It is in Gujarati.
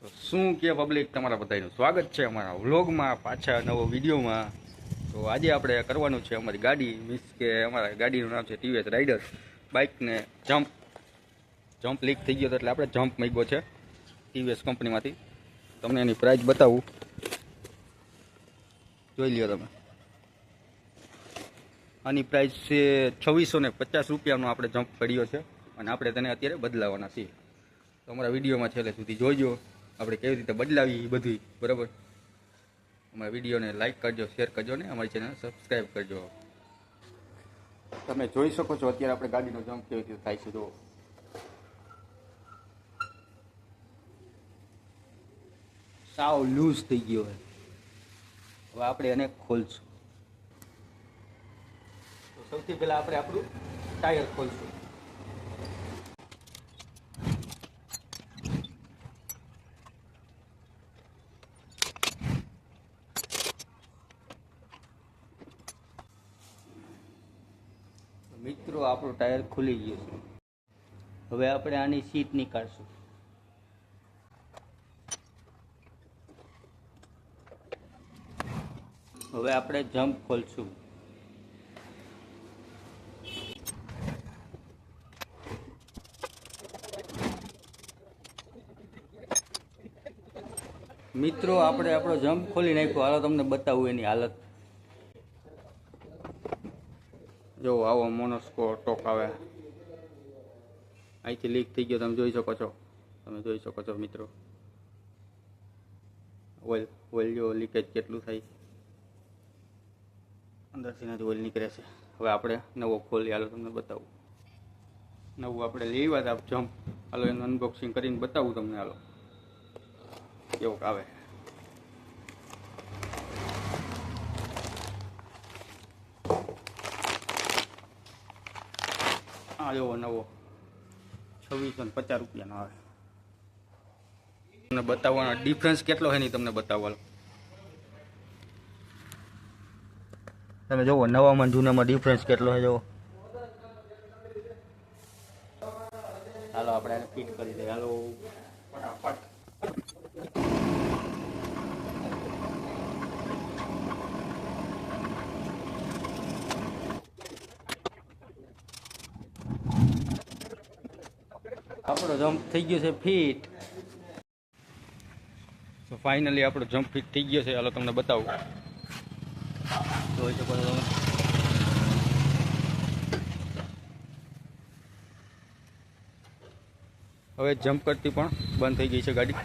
તો શું કે પબ્લિક, તમારા બધાનું સ્વાગત છે અમારા વ્લોગમાં, પાછા નવો વિડીયોમાં. તો આજે આપણે કરવાનું છે અમારી ગાડી, મીન્સ કે અમારા ગાડીનું નામ છે ટીવીએસ રાઇડર. બાઇકને જમ્પ લીક થઈ ગયો હતો એટલે આપણે જમ્પ માંગ્યો છે ટીવીએસ કંપનીમાંથી. તમને એની પ્રાઇસ બતાવું, જોઈ લ્યો તમે. આની પ્રાઇસ છે 2650 રૂપિયાનો આપણે જમ્પ કર્યો છે અને આપણે તેને અત્યારે બદલાવાના છીએ. તો અમારા વિડીયોમાં છેલ્લે સુધી જોઈજો, આપણે કેવી રીતે બદલાવી એ બધું, બરાબર. અમારા વિડીયોને લાઇક કરજો, શેર કરજો ને અમારી ચેનલ સબસ્ક્રાઈબ કરજો. તમે જોઈ શકો છો અત્યારે આપણે ગાડીનો જમ્પ કેવી રીતે થાય છે. જો સાવ લૂઝ થઈ ગયો હોય. હવે આપણે એને ખોલશું. તો સૌથી પહેલાં આપણે આપણું ટાયર ખોલશું. મિત્રો, આપણું ટાયર ખુલી ગયું છે. હવે આપણે આની સીટ નીકાળશું. હવે આપણે જમ્પ ખોલશું. મિત્રો, આપણે આપણો જમ્પ ખોલી નાખ્યો. હાલો તમને બતાવું એની હાલત. જો આવો મોનોસ્કો ટોક આવે, અહીંથી લીક થઈ ગયો, તમે જોઈ શકો છો. જોઈ શકો છો મિત્રો, ઓઇલ જો લીકેજ કેટલું થાય, અંદરથી જ ઓઇલ નીકળે છે. હવે આપણે નવો ખોલી, હાલો તમને બતાવું. નવું આપણે લેવા હતા જમ્પ, હાલો એનું અનબોક્સિંગ કરીને બતાવું તમને. હાલો કેવું આવે. હા, એવો નવો 2650 રૂપિયાનો આવે. તમને બતાવવાનો ડિફરન્સ કેટલો છે નહીં તમને બતાવવાનો. તમે જોવો નવામાં જૂનામાં ડિફરન્સ કેટલો છે. જોવો. હાલો આપણે એને ફિટ કરી દઈએ. હાલો ફટાફટ. આપણો જમ્પ થઈ ગયો છે ફિટ. તો ફાઇનલી આપણો જમ્પ ફિટ થઈ ગયો છે. હાલો તમને બતાવું. જોઈ શકો છો તમે. હવે જમ્પ કરતી પણ બંધ થઈ ગઈ છે ગાડી.